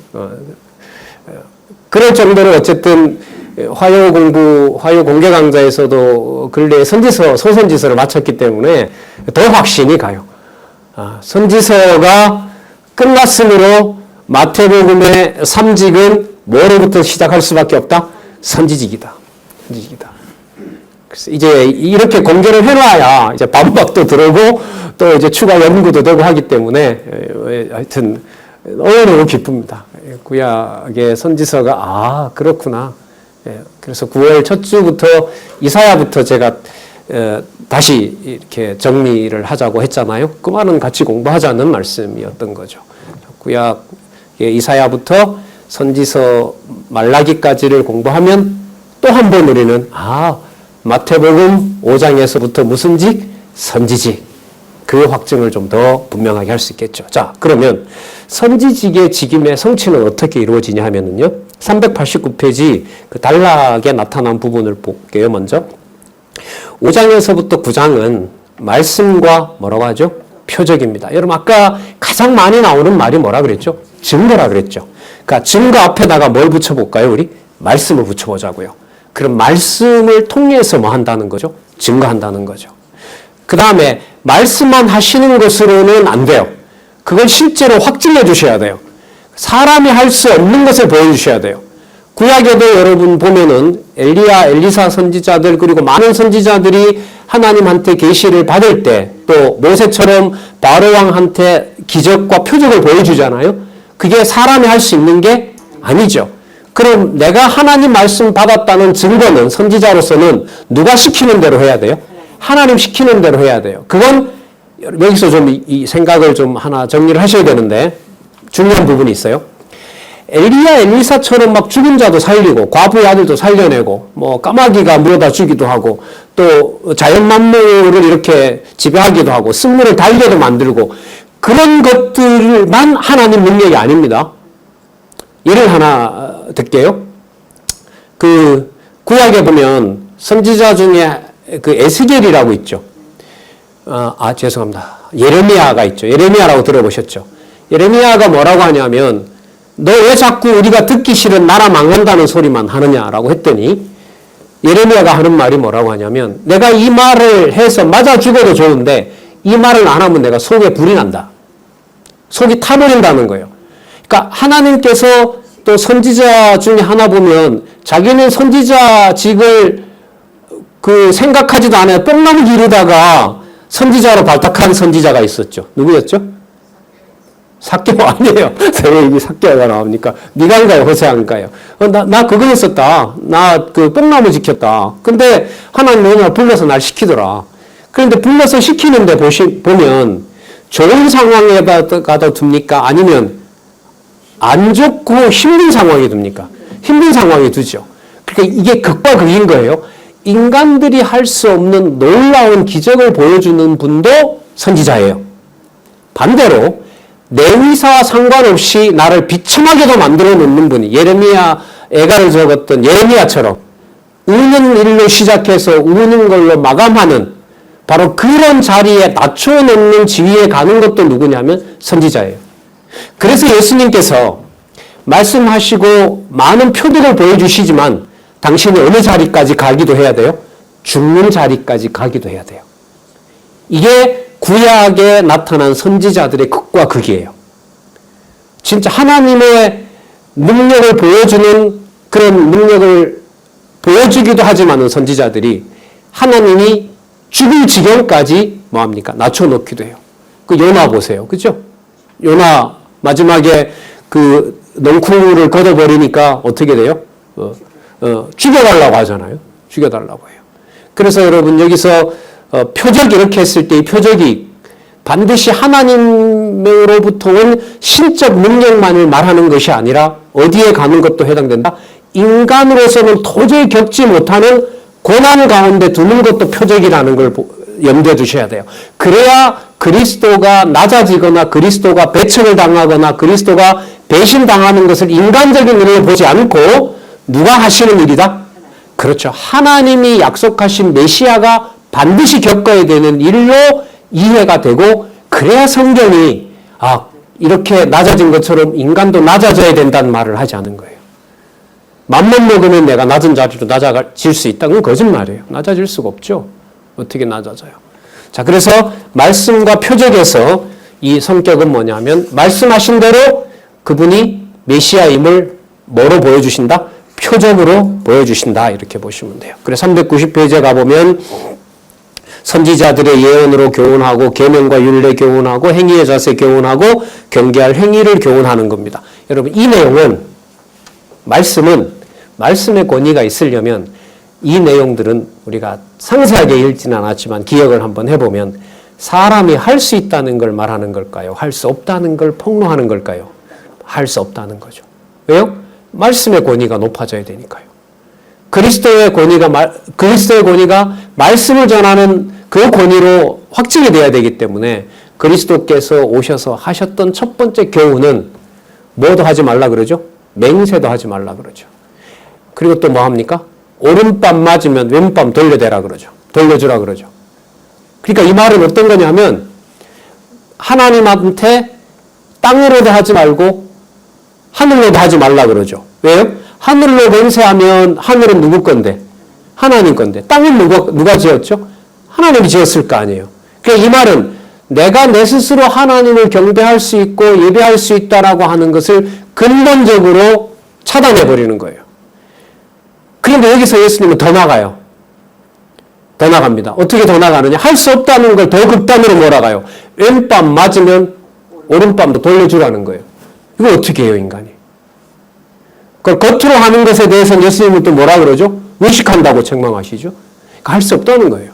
그럴 정도로 어쨌든 화요 공개 강좌에서도 근래에 소선지서를 마쳤기 때문에 더 확신이 가요. 선지서가 끝났으므로 마태복음의 삼직은 뭐로부터 시작할 수밖에 없다? 선지직이다. 그래서 이제 이렇게 공개를 해놔야 이제 반박도 들어오고 또 이제 추가 연구도 되고 하기 때문에 하여튼 너무 기쁩니다. 구약의 선지서가 그렇구나. 그래서 9월 첫 주부터 이사야부터 제가 다시 이렇게 정리를 하자고 했잖아요. 그 말은 같이 공부하자는 말씀이었던 거죠. 구약의 이사야부터 선지서 말라기까지를 공부하면 또 한 번 우리는 마태복음 5장에서부터 무슨 직? 선지직. 그 확증을 좀 더 분명하게 할 수 있겠죠. 자, 그러면 선지직의 직임의 성취는 어떻게 이루어지냐 하면은요. 389페이지 그 단락에 나타난 부분을 볼게요. 먼저 5장에서부터 9장은 말씀과 뭐라고 하죠? 표적입니다. 여러분 아까 가장 많이 나오는 말이 뭐라 그랬죠? 증거라 그랬죠. 그러니까 증거 앞에다가 뭘 붙여볼까요? 우리 말씀을 붙여보자고요. 그럼 말씀을 통해서 뭐 한다는 거죠? 증거한다는 거죠. 그 다음에 말씀만 하시는 것으로는 안 돼요. 그걸 실제로 확증해 주셔야 돼요. 사람이 할 수 없는 것을 보여주셔야 돼요. 구약에도 여러분 보면은 엘리야, 엘리사 선지자들 그리고 많은 선지자들이 하나님한테 계시를 받을 때 또 모세처럼 바로 왕한테 기적과 표적을 보여주잖아요. 그게 사람이 할 수 있는 게 아니죠. 그럼 내가 하나님 말씀 받았다는 증거는 선지자로서는 누가 시키는 대로 해야 돼요? 하나님 시키는 대로 해야 돼요. 그건 여기서 좀 이 생각을 좀 하나 정리를 하셔야 되는데 중요한 부분이 있어요. 엘리야 엘리사처럼 막 죽은 자도 살리고 과부의 아들도 살려내고 뭐 까마귀가 물어다 주기도 하고 또 자연 만물을 이렇게 지배하기도 하고 쓴물을 달게도 만들고 그런 것들만 하나님 능력이 아닙니다. 예를 하나 들게요. 그 구약에 보면 선지자 중에 그 에스겔이라고 있죠. 죄송합니다. 예레미야가 있죠. 예레미야라고 들어보셨죠. 예레미야가 뭐라고 하냐면 너 왜 자꾸 우리가 듣기 싫은 나라 망한다는 소리만 하느냐라고 했더니 예레미야가 하는 말이 뭐라고 하냐면 내가 이 말을 해서 맞아 죽어도 좋은데 이 말을 안 하면 내가 속에 불이 난다. 속이 타버린다는 거예요. 그러니까 하나님께서 또 선지자 중에 하나 보면 자기는 선지자직을 그 생각하지도 않아요. 뽕나무 기르다가 선지자로 발탁한 선지자가 있었죠. 누구였죠? 삭개오 아니에요. 왜 이게 삭개오가 나옵니까? 미가인가요? 호세아인가요? 나 그거 했었다. 나 그 뽕나무 지켰다. 근데 하나님 오늘 불러서 날 시키더라. 그런데 불러서 시키는데 보면 좋은 상황에다가 둡니까? 아니면 안 좋고 힘든 상황에 둡니까? 힘든 상황에 두죠. 그러니까 이게 극과 극인 거예요. 인간들이 할 수 없는 놀라운 기적을 보여주는 분도 선지자예요. 반대로 내 의사와 상관없이 나를 비참하게도 만들어 놓는 분이 예레미야 애가를 적었던 예레미야처럼 우는 일로 시작해서 우는 걸로 마감하는 바로 그런 자리에 낮춰놓는 지위에 가는 것도 누구냐면 선지자예요. 그래서 예수님께서 말씀하시고 많은 표들을 보여주시지만 당신이 어느 자리까지 가기도 해야 돼요? 죽는 자리까지 가기도 해야 돼요. 이게 구약에 나타난 선지자들의 극과 극이에요. 진짜 하나님의 능력을 보여주는 그런 능력을 보여주기도 하지만 선지자들이 하나님이 죽을 지경까지 뭐합니까? 낮춰놓기도 해요. 그 요나 보세요. 그죠? 요나 마지막에 그 넝쿨을 걷어버리니까 어떻게 돼요? 죽여달라고 하잖아요. 죽여달라고 해요. 그래서 여러분 여기서 표적 이렇게 했을 때 이 표적이 반드시 하나님으로부터 온 신적 능력만을 말하는 것이 아니라 어디에 가는 것도 해당된다. 인간으로서는 도저히 겪지 못하는 고난 가운데 두는 것도 표적이라는 걸 염두에 두셔야 돼요. 그래야 그리스도가 낮아지거나 그리스도가 배척을 당하거나 그리스도가 배신당하는 것을 인간적인 일로 보지 않고 누가 하시는 일이다? 그렇죠. 하나님이 약속하신 메시아가 반드시 겪어야 되는 일로 이해가 되고 그래야 성경이 이렇게 낮아진 것처럼 인간도 낮아져야 된다는 말을 하지 않은 거예요. 맘만 먹으면 내가 낮은 자리로 낮아질 수 있다. 그건 거짓말이에요. 낮아질 수가 없죠. 어떻게 낮아져요? 자, 그래서 말씀과 표적에서 이 성격은 뭐냐면 말씀하신 대로 그분이 메시아임을 뭐로 보여주신다? 표적으로 보여주신다. 이렇게 보시면 돼요. 그래서 390페이지에 가보면 선지자들의 예언으로 교훈하고 계명과 율례 교훈하고 행위의 자세 교훈하고 경계할 행위를 교훈하는 겁니다. 여러분 이 내용은 말씀의 권위가 있으려면 이 내용들은 우리가 상세하게 읽지는 않았지만 기억을 한번 해보면 사람이 할 수 있다는 걸 말하는 걸까요? 할 수 없다는 걸 폭로하는 걸까요? 할 수 없다는 거죠. 왜요? 말씀의 권위가 높아져야 되니까요. 그리스도의 권위가 말씀을 전하는 그 권위로 확증이 돼야 되기 때문에 그리스도께서 오셔서 하셨던 첫 번째 교훈은 뭐도 하지 말라 그러죠? 맹세도 하지 말라 그러죠. 그리고 또 뭐 합니까? 오른밤 맞으면 왼밤 돌려대라 그러죠. 돌려주라 그러죠. 그러니까 이 말은 어떤 거냐면 하나님한테 땅으로도 하지 말고 하늘로도 하지 말라 그러죠. 왜요? 하늘로 맹세하면 하늘은 누구 건데? 하나님 건데. 땅은 누가 지었죠? 하나님이 지었을 거 아니에요. 그러니까 이 말은 내가 내 스스로 하나님을 경배할 수 있고 예배할 수 있다라고 하는 것을 근본적으로 차단해버리는 거예요. 그런데 여기서 예수님은 더 나가요. 더 나갑니다. 어떻게 더 나가느냐? 할 수 없다는 걸 더 극단으로 몰아가요. 왼밤 맞으면 오른밤도 돌려주라는 거예요. 이거 어떻게 해요, 인간이? 그 겉으로 하는 것에 대해서는 예수님은 또 뭐라 그러죠? 의식한다고 책망하시죠? 할 수 없다는 거예요.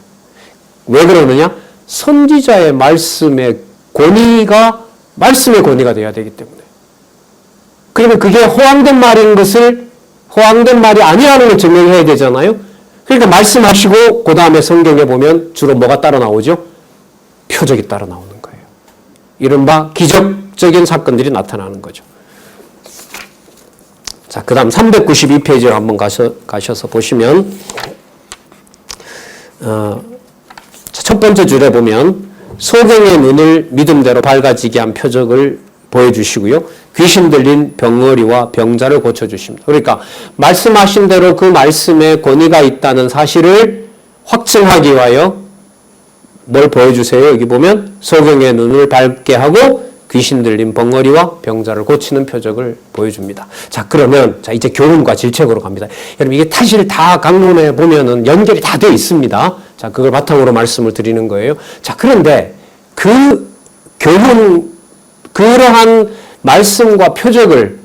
왜 그러느냐? 선지자의 말씀의 권위가 말씀의 권위가 되어야 되기 때문에. 그러면 그게 허황된 말인 것을 허황된 말이 아니라는 걸 증명해야 되잖아요. 그러니까 말씀하시고 그 다음에 성경에 보면 주로 뭐가 따라 나오죠? 표적이 따라 나오는 거예요. 이른바 기적적인 사건들이 나타나는 거죠. 자, 그 다음 392페이지로 한번 가셔서 보시면 첫 번째 줄에 보면 소경의 눈을 믿음대로 밝아지게 한 표적을 보여주시고요. 귀신 들린 병어리와 병자를 고쳐주십니다. 그러니까 말씀하신 대로 그 말씀에 권위가 있다는 사실을 확증하기 위하여 뭘 보여주세요? 여기 보면 소경의 눈을 밝게 하고 귀신 들린 벙어리와 병자를 고치는 표적을 보여줍니다. 자, 그러면 자 이제 교훈과 질책으로 갑니다. 여러분 이게 사실 다 강론에 보면은 연결이 다 되어 있습니다. 자, 그걸 바탕으로 말씀을 드리는 거예요. 자, 그런데 그 교훈 그러한 말씀과 표적을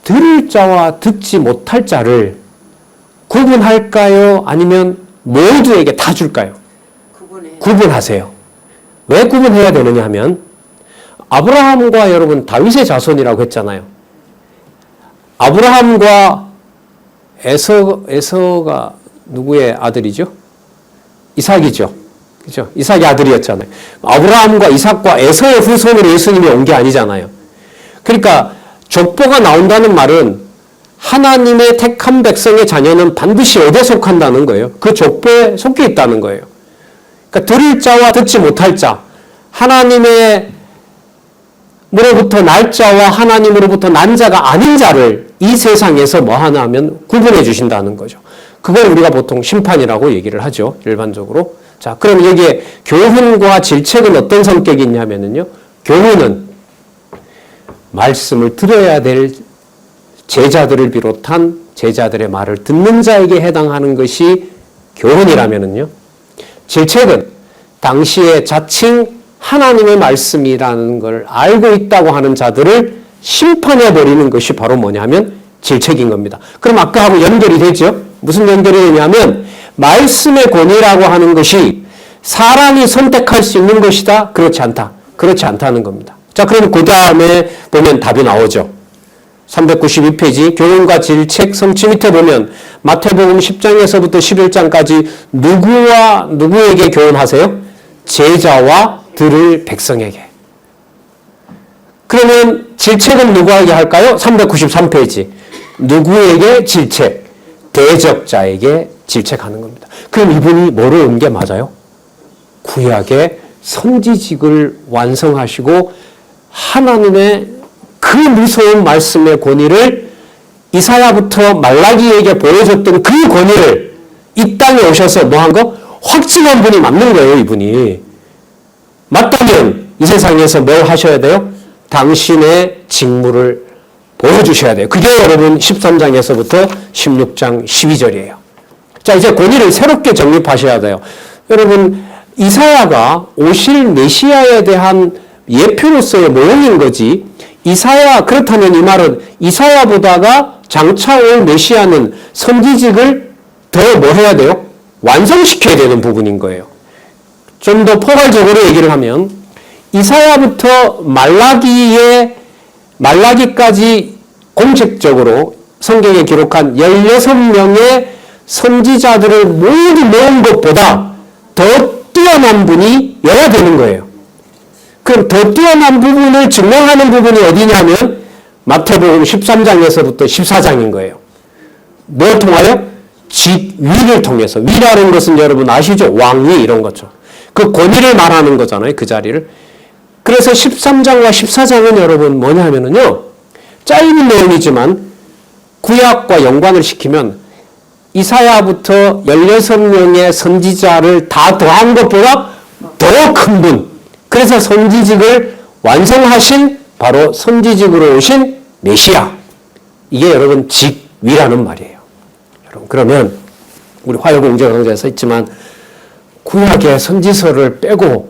들을 자와 듣지 못할 자를 구분할까요? 아니면 모두에게 다 줄까요? 구분하세요. 왜 구분해야 되느냐 하면 아브라함과 여러분 다윗의 자손이라고 했잖아요. 아브라함과 에서가 누구의 아들이죠? 이삭이죠. 그죠? 이삭의 아들이었잖아요. 아브라함과 이삭과 에서의 후손으로 예수님이 온 게 아니잖아요. 그러니까 족보가 나온다는 말은 하나님의 택한 백성의 자녀는 반드시 어디에 속한다는 거예요. 그 족보에 속해 있다는 거예요. 그러니까 들을 자와 듣지 못할 자, 하나님의 으로부터 날 자와 하나님으로부터 난 자가 아닌 자를 이 세상에서 뭐 하나 하면 구분해 주신다는 거죠. 그걸 우리가 보통 심판이라고 얘기를 하죠. 일반적으로. 자, 그럼 여기에 교훈과 질책은 어떤 성격이 있냐면요. 교훈은 말씀을 들어야 될 제자들을 비롯한 제자들의 말을 듣는 자에게 해당하는 것이 교훈이라면요. 질책은 당시에 자칭 하나님의 말씀이라는 걸 알고 있다고 하는 자들을 심판해버리는 것이 바로 뭐냐면 질책인 겁니다. 그럼 아까하고 연결이 되죠? 무슨 연결이 되냐면 말씀의 권위라고 하는 것이 사람이 선택할 수 있는 것이다? 그렇지 않다. 그렇지 않다는 겁니다. 자, 그럼 그 다음에 보면 답이 나오죠. 392페이지 교훈과 질책 성취 밑에 보면 마태복음 10장에서부터 11장까지 누구와 누구에게 교훈하세요? 제자와 들을 백성에게. 그러면 질책은 누구에게 할까요? 393페이지 누구에게 질책? 대적자에게 질책하는 겁니다. 그럼 이분이 뭐를 온 게 맞아요? 구약의 선지직을 완성하시고 하나님의 그 무서운 말씀의 권위를 이사야부터 말라기에게 보여줬던 그 권위를 이 땅에 오셔서 뭐 한 거? 확증한 분이 맞는 거예요, 이분이. 맞다면 이 세상에서 뭘 하셔야 돼요? 당신의 직무를 보여주셔야 돼요. 그게 여러분 13장에서부터 16장 12절이에요. 자, 이제 권위를 새롭게 정립하셔야 돼요. 여러분, 이사야가 오실 메시아에 대한 예표로서의 모형인 거지. 이사야, 그렇다면 이 말은 이사야보다가 장차 올 메시아는 선지직을 더 뭐 해야 돼요? 완성시켜야 되는 부분인 거예요. 좀 더 포괄적으로 얘기를 하면 이사야부터 말라기까지 공식적으로 성경에 기록한 16명의 선지자들을 모두 모은 것보다 더 뛰어난 분이 여야 되는 거예요. 그럼 더 뛰어난 부분을 증명하는 부분이 어디냐면 마태복음 13장에서부터 14장인 거예요. 뭘 통하여? 직위를 통해서. 위라는 것은 여러분 아시죠? 왕위 이런 거죠. 그 권위를 말하는 거잖아요. 그 자리를. 그래서 13장과 14장은 여러분 뭐냐면요. 짧은 내용이지만 구약과 연관을 시키면 이사야부터 16명의 선지자를 다 더한 것보다 더 큰 분. 그래서 선지직을 완성하신 바로 선지직으로 오신 메시아. 이게 여러분 직위라는 말이에요. 여러분 그러면 우리 화요공제 강좌에서 있지만 구약의 선지서를 빼고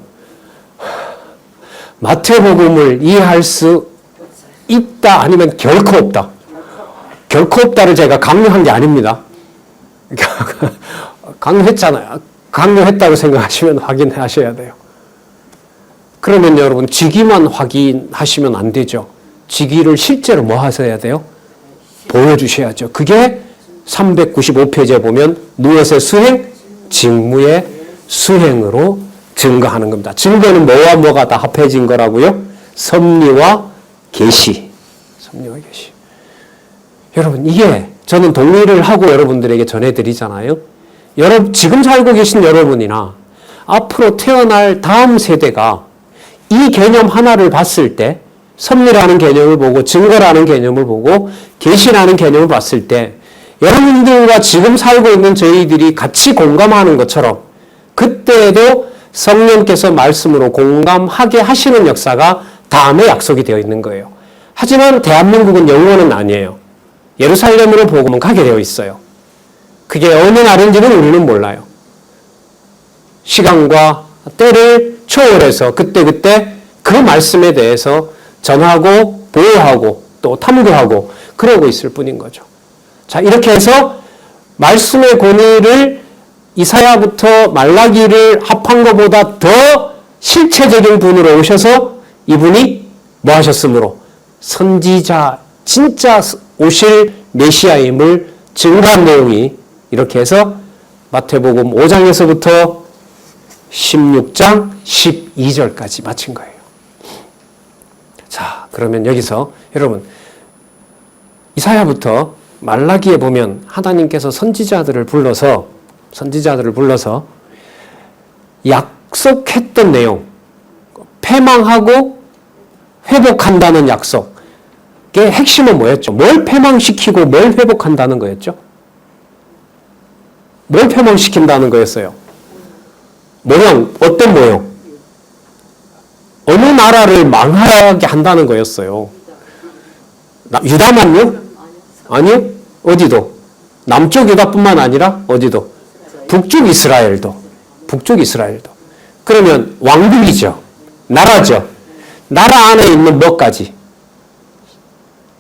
마태복음을 이해할 수 있다 아니면 결코 없다. 결코 없다를 제가 강요한 게 아닙니다. 강요했잖아요. 강요했다고 생각하시면 확인하셔야 돼요. 그러면 여러분 직위만 확인하시면 안 되죠. 직위를 실제로 뭐 하셔야 돼요? 보여주셔야죠. 그게 395페이지에 보면 무엇의 수행? 직무의 수행으로 증거하는 겁니다. 증거는 뭐와 뭐가 다 합해진 거라고요? 섭리와 계시. 섭리와 계시. 여러분 이게 저는 동의를 하고 여러분들에게 전해드리잖아요. 지금 살고 계신 여러분이나 앞으로 태어날 다음 세대가 이 개념 하나를 봤을 때 섭리라는 개념을 보고 증거라는 개념을 보고 계시라는 개념을 봤을 때 여러분들과 지금 살고 있는 저희들이 같이 공감하는 것처럼 그때에도 성령께서 말씀으로 공감하게 하시는 역사가 다음에 약속이 되어 있는 거예요. 하지만 대한민국은 영원은 아니에요. 예루살렘으로 복음은 가게 되어 있어요. 그게 어느 날인지는 우리는 몰라요. 시간과 때를 초월해서 그때그때 그 말씀에 대해서 전하고 보호하고 또 탐구하고 그러고 있을 뿐인 거죠. 자, 이렇게 해서 말씀의 권위를 이사야부터 말라기를 합한 것보다 더 실체적인 분으로 오셔서 이분이 뭐 하셨으므로 선지자 진짜 오실 메시아임을 증거한 내용이 이렇게 해서 마태복음 5장에서부터 16장 12절까지 마친 거예요. 자, 그러면 여기서 여러분 이사야부터 말라기에 보면 하나님께서 선지자들을 불러서 약속했던 내용, 패망하고 회복한다는 약속의 핵심은 뭐였죠? 뭘 패망시키고 뭘 회복한다는 거였죠? 뭘 패망시킨다는 거였어요? 모형, 어떤 모형? 어느 나라를 망하게 한다는 거였어요. 유다만요? 아니요. 어디도. 남쪽 유다뿐만 아니라 어디도. 북쪽 이스라엘도. 그러면 왕국이죠. 나라죠. 나라 안에 있는 뭐까지?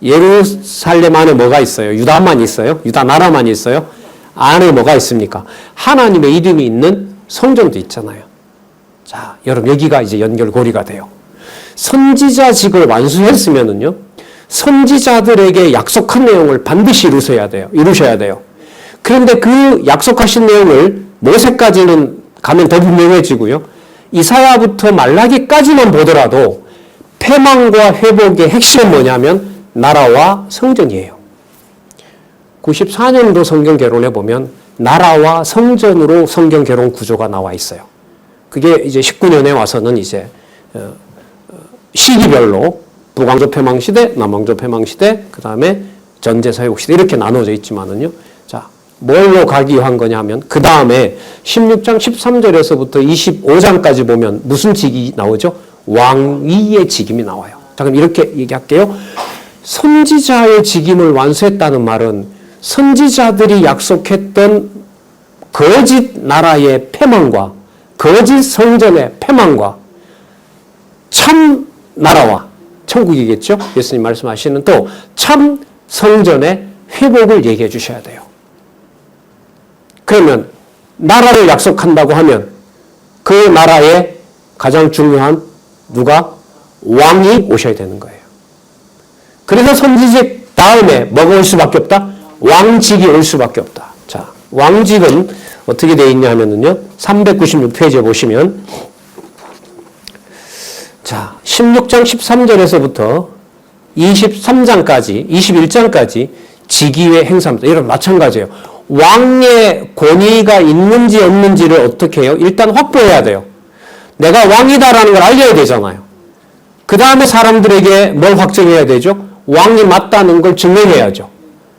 예루살렘 안에 뭐가 있어요? 유다만 있어요? 유다 나라만 있어요? 안에 뭐가 있습니까? 하나님의 이름이 있는 성전도 있잖아요. 자, 여러분 여기가 이제 연결고리가 돼요. 선지자직을 완수했으면은요, 선지자들에게 약속한 내용을 반드시 이루셔야 돼요. 그런데 그 약속하신 내용을 모세까지는 가면 더 분명해지고요. 이사야부터 말라기까지만 보더라도 패망과 회복의 핵심은 뭐냐면 나라와 성전이에요. 94년도 성경 개론에 보면 나라와 성전으로 성경 개론 구조가 나와 있어요. 그게 이제 19년에 와서는 이제 시기별로 북왕조 패망 시대, 남왕조 패망 시대, 그 다음에 전제사회국 시대 이렇게 나눠져 있지만은요. 자, 뭘로 가기 위한 거냐 하면 그 다음에 16장 13절에서부터 25장까지 보면 무슨 직이 나오죠? 왕위의 직임이 나와요. 자, 그럼 이렇게 얘기할게요. 선지자의 직임을 완수했다는 말은 선지자들이 약속했던 거짓 나라의 패망과 거짓 성전의 패망과 참 나라와 천국이겠죠? 예수님 말씀하시는 또 참 성전의 회복을 얘기해 주셔야 돼요. 그러면 나라를 약속한다고 하면 그 나라의 가장 중요한 누가? 왕이 오셔야 되는 거예요. 그래서 선지직 다음에 뭐가 올 수밖에 없다? 왕직이 올 수밖에 없다. 자, 왕직은 어떻게 되어 있냐 하면은요, 396페이지에 보시면, 자, 16장 13절에서부터 23장까지, 21장까지 직위의 행사입니다. 여러분, 마찬가지예요. 왕의 권위가 있는지 없는지를 어떻게 해요? 일단 확보해야 돼요. 내가 왕이다라는 걸 알려야 되잖아요. 그 다음에 사람들에게 뭘 확정해야 되죠? 왕이 맞다는 걸 증명해야죠.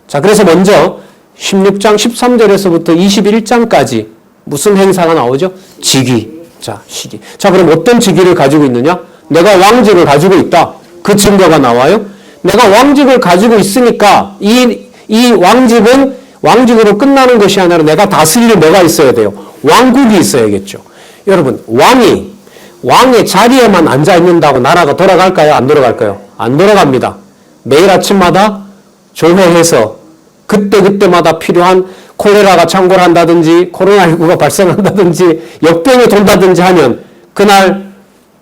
자, 그래서 먼저 16장 13절에서부터 21장까지 무슨 행사가 나오죠? 직위. 자, 시기. 자, 그럼 어떤 직위를 가지고 있느냐? 내가 왕직을 가지고 있다. 그 증거가 나와요. 내가 왕직을 가지고 있으니까 이 왕직은 왕직으로 끝나는 것이 아니라 내가 다스릴 뭐가 있어야 돼요? 왕국이 있어야겠죠. 여러분, 왕의 자리에만 앉아 있는다고 나라가 돌아갈까요? 안 돌아갈까요? 안 돌아갑니다. 매일 아침마다 조회해서 그때그때마다 필요한 콜레라가 창궐 한다든지 코로나19가 발생한다든지 역병이 돈다든지 하면 그날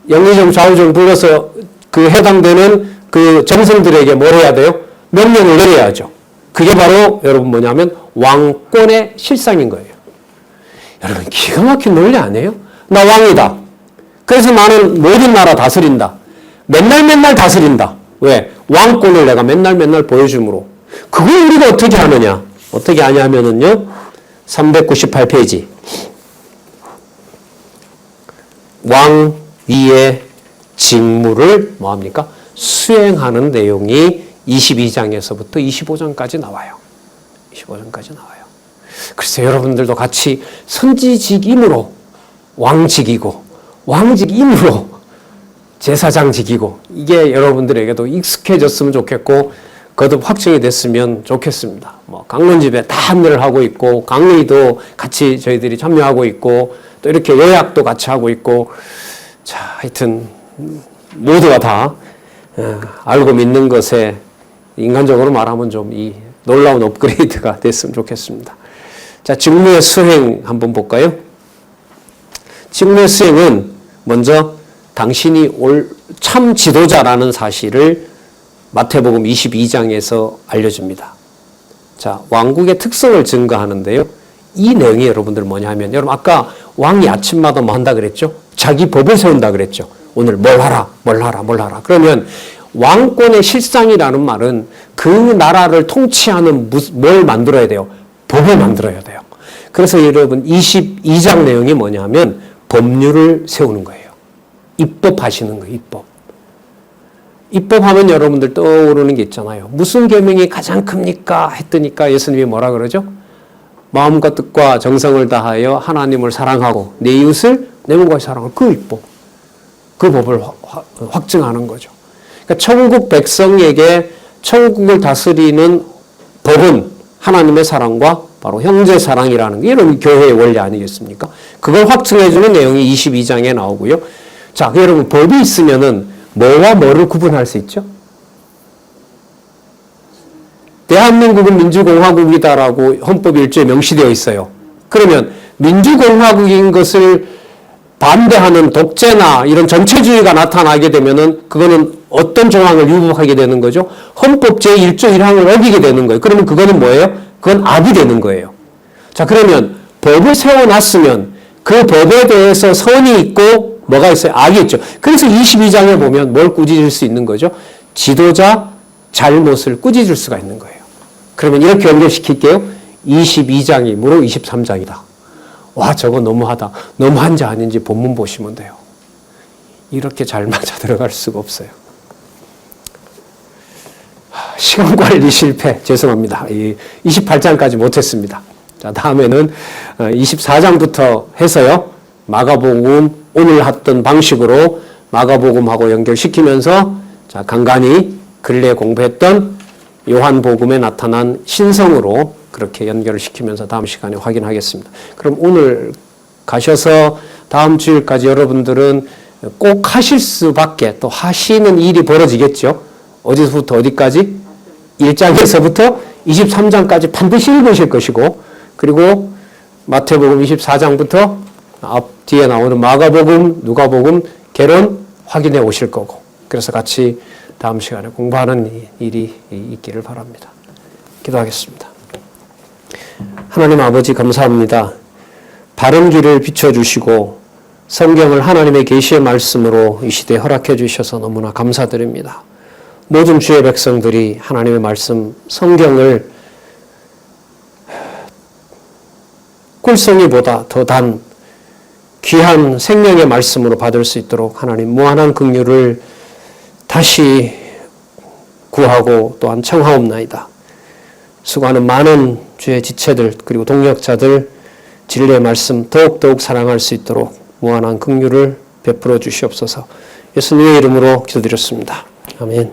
영의정 좌우정 불러서 그 해당되는 그 정성들에게 뭘 해야 돼요? 명령을 내려야죠. 그게 바로 여러분 뭐냐면 왕권의 실상인 거예요. 여러분 기가 막힌 논리 아니에요? 나 왕이다. 그래서 나는 모든 나라 다스린다. 맨날 다스린다. 왜? 왕권을 내가 맨날 보여줌으로. 그걸 우리가 어떻게 하느냐? 어떻게 하냐면은요. 398페이지. 왕 위의 직무를 뭐합니까? 수행하는 내용이 22장에서부터 25장까지 나와요. 25장까지 나와요. 그래서 여러분들도 같이 선지직임으로 왕직이고 왕직임으로 제사장직이고 이게 여러분들에게도 익숙해졌으면 좋겠고 거듭 확정이 됐으면 좋겠습니다. 뭐 강론집에 다 참여를 하고 있고 강의도 같이 저희들이 참여하고 있고 또 이렇게 요약도 같이 하고 있고 자 하여튼 모두가 다 알고 믿는 것에 인간적으로 말하면 좀 이 놀라운 업그레이드가 됐으면 좋겠습니다. 자, 직무의 수행 한번 볼까요? 직무의 수행은 먼저 당신이 참 지도자라는 사실을 마태복음 22장에서 알려줍니다. 자, 왕국의 특성을 증거하는데요. 이 내용이 여러분들 뭐냐면 여러분 아까 왕이 아침마다 뭐 한다 그랬죠? 자기 법을 세운다 그랬죠? 오늘 뭘 하라. 그러면 왕권의 실상이라는 말은 그 나라를 통치하는 뭘 만들어야 돼요? 법을 만들어야 돼요. 그래서 여러분 22장 내용이 뭐냐면 법률을 세우는 거예요. 입법하시는 거예요. 입법하면 여러분들 떠오르는 게 있잖아요. 무슨 계명이 가장 큽니까? 했더니까 예수님이 뭐라 그러죠? 마음과 뜻과 정성을 다하여 하나님을 사랑하고 내 이웃을 내 몸과 사랑하고 그 입법. 그 법을 확증하는 거죠. 그러니까 천국 백성에게 천국을 다스리는 법은 하나님의 사랑과 바로 형제 사랑이라는 게 이런 교회의 원리 아니겠습니까? 그걸 확증해주는 내용이 22장에 나오고요. 자, 여러분 법이 있으면은 뭐와 뭐를 구분할 수 있죠? 대한민국은 민주공화국이다라고 헌법 1조에 명시되어 있어요. 그러면 민주공화국인 것을 반대하는 독재나 이런 전체주의가 나타나게 되면은 그거는 어떤 조항을 위반하게 되는 거죠? 헌법 제1조 1항을 어기게 되는 거예요. 그러면 그거는 뭐예요? 그건 악이 되는 거예요. 자, 그러면 법을 세워놨으면 그 법에 대해서 선이 있고 뭐가 있어요? 악이 있죠. 그래서 22장에 보면 뭘 꾸짖을 수 있는 거죠? 지도자 잘못을 꾸짖을 수가 있는 거예요. 그러면 이렇게 연결시킬게요. 22장이므로 23장이다. 와, 저거 너무하다. 너무한지 아닌지 본문 보시면 돼요. 이렇게 잘 맞아 들어갈 수가 없어요. 시간 관리 실패. 죄송합니다. 28장까지 못했습니다. 자, 다음에는 24장부터 해서요. 마가복음 오늘 했던 방식으로 마가복음하고 연결시키면서 자, 간간히 근래 공부했던 요한복음에 나타난 신성으로 그렇게 연결을 시키면서 다음 시간에 확인하겠습니다. 그럼 오늘 가셔서 다음 주일까지 여러분들은 꼭 하실 수밖에 또 하시는 일이 벌어지겠죠. 어디서부터 어디까지? 1장에서부터 23장까지 반드시 읽으실 것이고 그리고 마태복음 24장부터 앞 뒤에 나오는 마가복음, 누가복음, 계론 확인해 오실 거고 그래서 같이 다음 시간에 공부하는 일이 있기를 바랍니다. 기도하겠습니다. 하나님 아버지 감사합니다. 바른 길을 비춰주시고 성경을 하나님의 계시의 말씀으로 이 시대에 허락해 주셔서 너무나 감사드립니다. 모든 주의 백성들이 하나님의 말씀 성경을 꿀송이보다 더 단 귀한 생명의 말씀으로 받을 수 있도록 하나님 무한한 긍휼을 다시 구하고 또한 청하옵나이다. 수고하는 많은 주의 지체들 그리고 동역자들 진리의 말씀 더욱더욱 사랑할 수 있도록 무한한 긍휼을 베풀어 주시옵소서. 예수님의 이름으로 기도드렸습니다. 아멘.